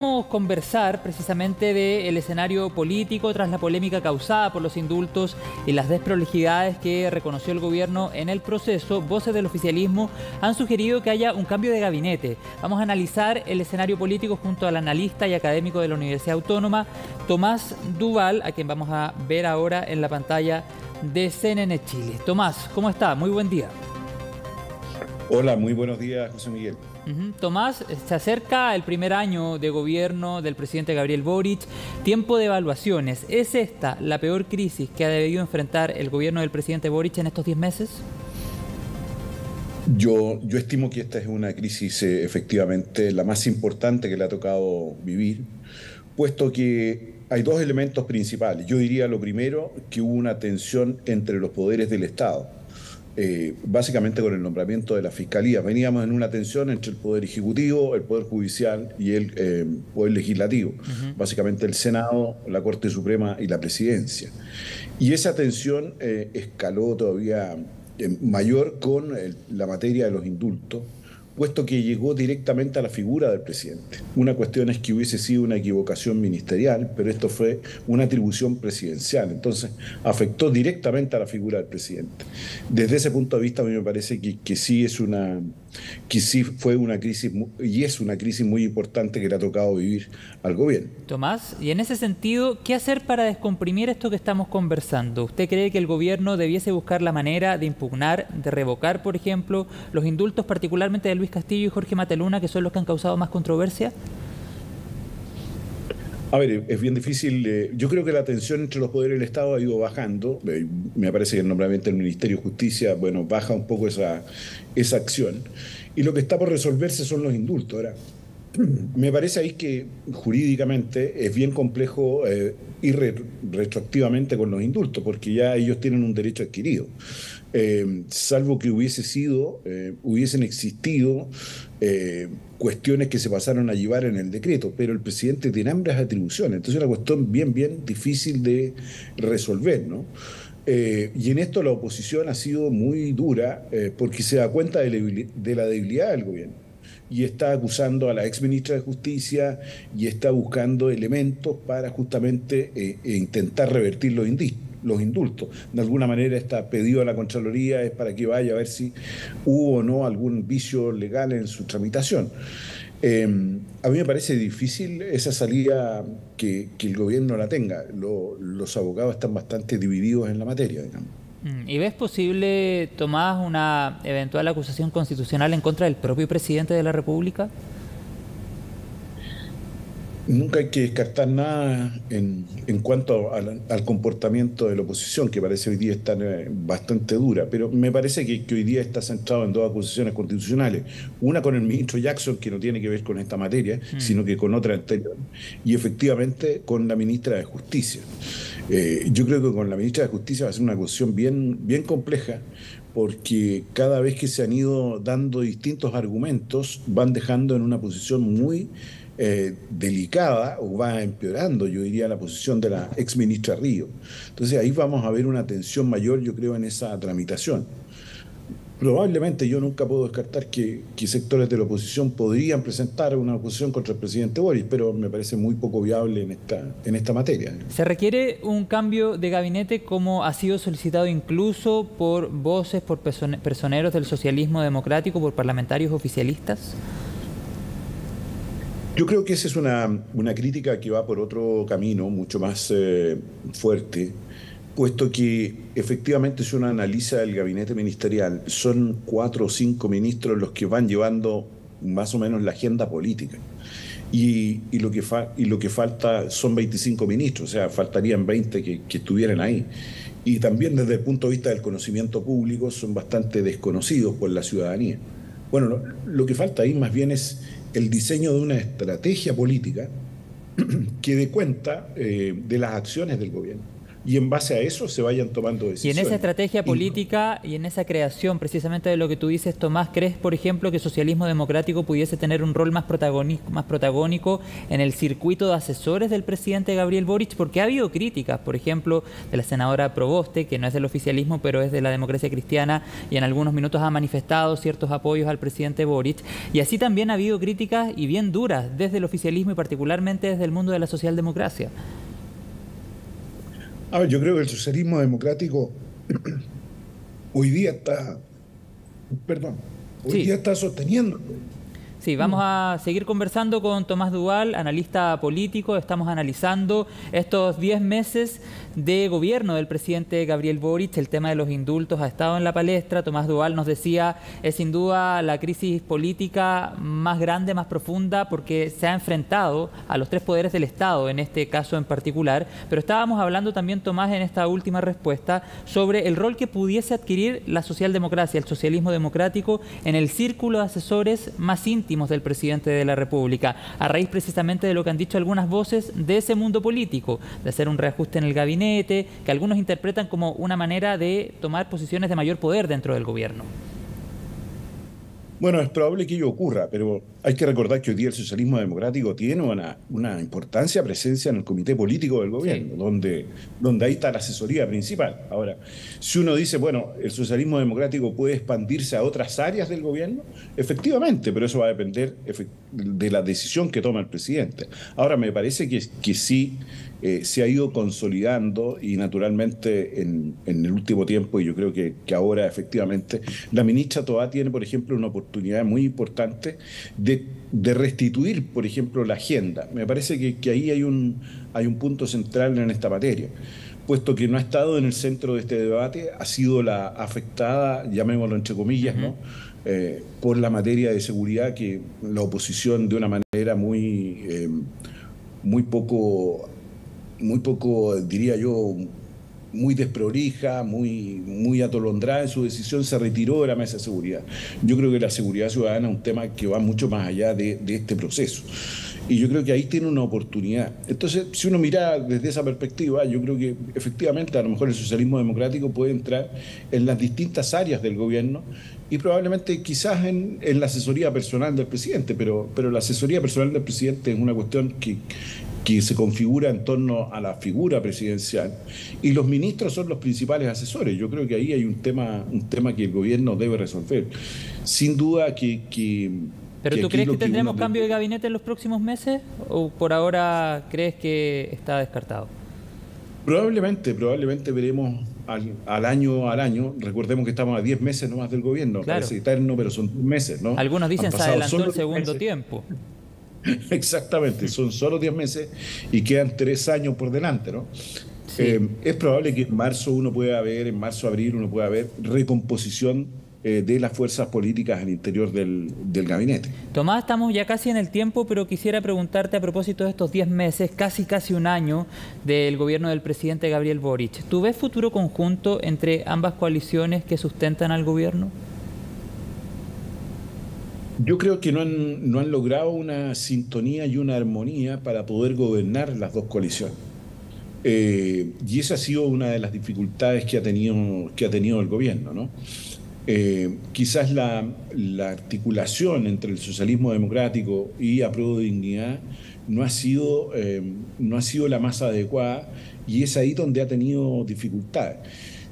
Vamos a conversar precisamente del escenario político tras la polémica causada por los indultos y las desprolijidades que reconoció el gobierno en el proceso. Voces del oficialismo han sugerido que haya un cambio de gabinete. Vamos a analizar el escenario político junto al analista y académico de la Universidad Autónoma, Tomás Duval, a quien vamos a ver ahora en la pantalla de CNN Chile. Tomás, ¿cómo está? Muy buen día. Hola, muy buenos días, José Miguel. Tomás, se acerca el primer año de gobierno del presidente Gabriel Boric, tiempo de evaluaciones. ¿Es esta la peor crisis que ha debido enfrentar el gobierno del presidente Boric en estos 10 meses? Yo estimo que esta es una crisis efectivamente la más importante que le ha tocado vivir, puesto que hay dos elementos principales. Yo diría lo primero, que hubo una tensión entre los poderes del Estado. Básicamente con el nombramiento de la Fiscalía. Veníamos en una tensión entre el Poder Ejecutivo, el Poder Judicial y el Poder Legislativo. Básicamente el Senado, la Corte Suprema y la Presidencia. Y esa tensión escaló todavía mayor con la materia de los indultos, puesto que llegó directamente a la figura del presidente. Una cuestión es que hubiese sido una equivocación ministerial, pero esto fue una atribución presidencial, entonces afectó directamente a la figura del presidente. Desde ese punto de vista a mí me parece que sí fue una crisis y es una crisis muy importante que le ha tocado vivir al gobierno. Tomás, y en ese sentido, ¿qué hacer para descomprimir esto que estamos conversando? ¿Usted cree que el gobierno debiese buscar la manera de impugnar, de revocar, por ejemplo, los indultos particularmente de Luis Castillo y Jorge Mateluna, que son los que han causado más controversia? A ver, es bien difícil. Yo creo que la tensión entre los poderes del Estado ha ido bajando. Me parece que el nombramiento del Ministerio de Justicia, bueno, baja un poco esa acción. Y lo que está por resolverse son los indultos. Ahora, me parece ahí que jurídicamente es bien complejo ir retroactivamente con los indultos, porque ya ellos tienen un derecho adquirido. Salvo que hubiesen existido cuestiones que se pasaron a llevar en el decreto, pero el presidente tiene ambas atribuciones, entonces es una cuestión bien difícil de resolver, ¿no? Y en esto la oposición ha sido muy dura porque se da cuenta de la debilidad del gobierno y está acusando a la ex ministra de Justicia y está buscando elementos para justamente intentar revertir los indultos. De alguna manera está pedido a la Contraloría es para que vaya a ver si hubo o no algún vicio legal en su tramitación. A mí me parece difícil esa salida que el gobierno la tenga. Los abogados están bastante divididos en la materia, digamos. ¿Y ves posible, Tomás, una eventual acusación constitucional en contra del propio presidente de la República? Nunca hay que descartar nada en cuanto al comportamiento de la oposición, que parece hoy día estar bastante dura, pero me parece que hoy día está centrado en dos acusaciones constitucionales. Una con el ministro Jackson, que no tiene que ver con esta materia, sino que con otra anterior, y efectivamente con la ministra de Justicia. Yo creo que con la ministra de Justicia va a ser una acusación bien compleja, porque cada vez que se han ido dando distintos argumentos, van dejando en una posición muy delicada o va empeorando, yo diría, la posición de la ex ministra Río. Entonces ahí vamos a ver una tensión mayor, yo creo, en esa tramitación. Probablemente yo nunca puedo descartar que sectores de la oposición podrían presentar una oposición contra el presidente Boris, pero me parece muy poco viable en esta materia. ¿Se requiere un cambio de gabinete como ha sido solicitado incluso por voces, por personeros del socialismo democrático, por parlamentarios oficialistas? Yo creo que esa es una crítica que va por otro camino, mucho más fuerte, puesto que efectivamente si uno analiza el gabinete ministerial, son 4 o 5 ministros los que van llevando más o menos la agenda política. Y lo que falta son 25 ministros, o sea, faltarían 20 que estuvieran ahí. Y también desde el punto de vista del conocimiento público son bastante desconocidos por la ciudadanía. Bueno, lo que falta ahí más bien es el diseño de una estrategia política que dé cuenta de las acciones del gobierno. y en base a eso se vayan tomando Y en decisiones. esa estrategia política y en esa creación precisamente de lo que tú dices, Tomás, ¿crees, por ejemplo, que el socialismo democrático pudiese tener un rol más protagónico en el circuito de asesores del presidente Gabriel Boric? Porque ha habido críticas, por ejemplo, de la senadora Proboste, que no es del oficialismo, pero es de la Democracia Cristiana, y en algunos minutos ha manifestado ciertos apoyos al presidente Boric. Y así también ha habido críticas, y bien duras, desde el oficialismo y particularmente desde el mundo de la socialdemocracia. A ver, yo creo que el socialismo democrático hoy día está, perdón, hoy Sí. día está sosteniendo. Sí, vamos a seguir conversando con Tomás Duval, analista político. Estamos analizando estos 10 meses de gobierno del presidente Gabriel Boric. El tema de los indultos ha estado en la palestra. Tomás Duval nos decía, es sin duda la crisis política más grande, más profunda, porque se ha enfrentado a los tres poderes del Estado, en este caso en particular. Pero estábamos hablando también, Tomás, en esta última respuesta, sobre el rol que pudiese adquirir la socialdemocracia, el socialismo democrático, en el círculo de asesores más íntimos del presidente de la República, a raíz precisamente de lo que han dicho algunas voces de ese mundo político, de hacer un reajuste en el gabinete, que algunos interpretan como una manera de tomar posiciones de mayor poder dentro del gobierno. Bueno, es probable que ello ocurra, pero hay que recordar que hoy día el socialismo democrático tiene una importancia presencia en el comité político del gobierno, Sí. donde ahí está la asesoría principal. Ahora, si uno dice, bueno, el socialismo democrático puede expandirse a otras áreas del gobierno, efectivamente, pero eso va a depender de la decisión que toma el presidente. Ahora, me parece que sí se ha ido consolidando y naturalmente en el último tiempo, y yo creo que ahora efectivamente, la ministra Toá tiene, por ejemplo, una oportunidad muy importante de restituir, por ejemplo, la agenda. Me parece que ahí hay un punto central en esta materia. Puesto que no ha estado en el centro de este debate, ha sido la afectada, llamémoslo entre comillas, ¿no? Por la materia de seguridad, que la oposición de una manera muy poco, diría yo, muy desprolija, muy atolondrada en su decisión, se retiró de la mesa de seguridad. Yo creo que la seguridad ciudadana es un tema que va mucho más allá de este proceso. Y yo creo que ahí tiene una oportunidad. Entonces, si uno mira desde esa perspectiva, yo creo que efectivamente a lo mejor el socialismo democrático puede entrar en las distintas áreas del gobierno y probablemente quizás en la asesoría personal del presidente, pero la asesoría personal del presidente es una cuestión que se configura en torno a la figura presidencial y los ministros son los principales asesores. Yo creo que ahí hay un tema que el gobierno debe resolver. Sin duda ¿Pero tú crees que tendremos cambio de gabinete en los próximos meses o por ahora crees que está descartado? Probablemente veremos al año. Recordemos que estamos a 10 meses nomás del gobierno. Claro. Parece eterno, pero son 10 meses, ¿no? Algunos dicen se adelantó el segundo tiempo. Exactamente, son solo 10 meses y quedan 3 años por delante, ¿no? Sí. Es probable que en marzo, abril, uno pueda ver recomposición de las fuerzas políticas al interior del gabinete. Tomás, estamos ya casi en el tiempo, pero quisiera preguntarte a propósito de estos 10 meses, casi un año del gobierno del presidente Gabriel Boric. ¿Tú ves futuro conjunto entre ambas coaliciones que sustentan al gobierno? Yo creo que no han logrado una sintonía y una armonía para poder gobernar las dos coaliciones. Y esa ha sido una de las dificultades que ha tenido el gobierno, ¿no? Quizás la articulación entre el socialismo democrático y Apruebo Dignidad no ha sido la más adecuada y es ahí donde ha tenido dificultades.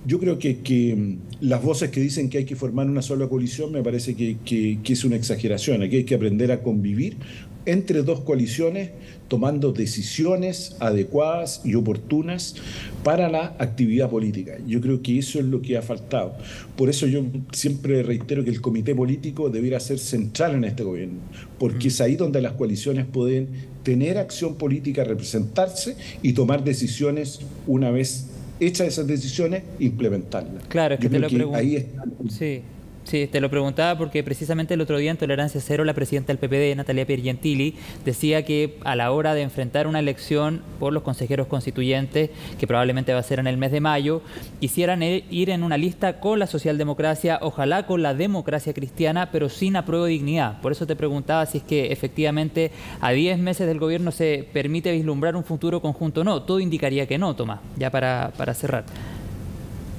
Yo creo que las voces que dicen que hay que formar una sola coalición me parece que es una exageración. Aquí hay que aprender a convivir entre dos coaliciones, tomando decisiones adecuadas y oportunas para la actividad política. Yo creo que eso es lo que ha faltado. Por eso yo siempre reitero que el comité político debiera ser central en este gobierno, porque es ahí donde las coaliciones pueden tener acción política, representarse y tomar decisiones una vez hechas esas decisiones, implementarlas. Claro, es que yo te creo lo que pregunto. ahí está. Sí. Sí, te lo preguntaba porque precisamente el otro día en Tolerancia Cero la presidenta del PPD, Natalia Piergentili, decía que a la hora de enfrentar una elección por los consejeros constituyentes, que probablemente va a ser en el mes de mayo, quisieran ir en una lista con la socialdemocracia, ojalá con la democracia cristiana, pero sin apruebo de dignidad. Por eso te preguntaba si es que efectivamente a 10 meses del gobierno se permite vislumbrar un futuro conjunto o no. Todo indicaría que no, Tomás, ya para cerrar.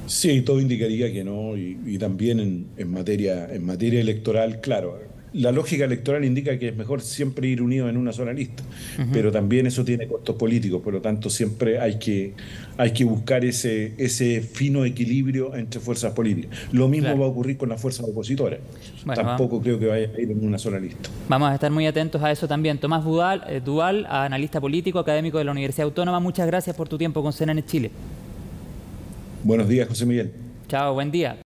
Sí, todo indicaría que no, y también en materia electoral, claro, la lógica electoral indica que es mejor siempre ir unido en una sola lista, Ujú. pero también eso tiene costos políticos, por lo tanto siempre hay que buscar ese fino equilibrio entre fuerzas políticas. Lo mismo Claro. va a ocurrir con las fuerzas opositoras. Bueno, Tampoco creo que vaya a ir en una sola lista. vamos a estar muy atentos a eso también. Tomás Dual, analista político, académico de la Universidad Autónoma, muchas gracias por tu tiempo con CNN Chile. Buenos días, José Miguel. Chao, buen día.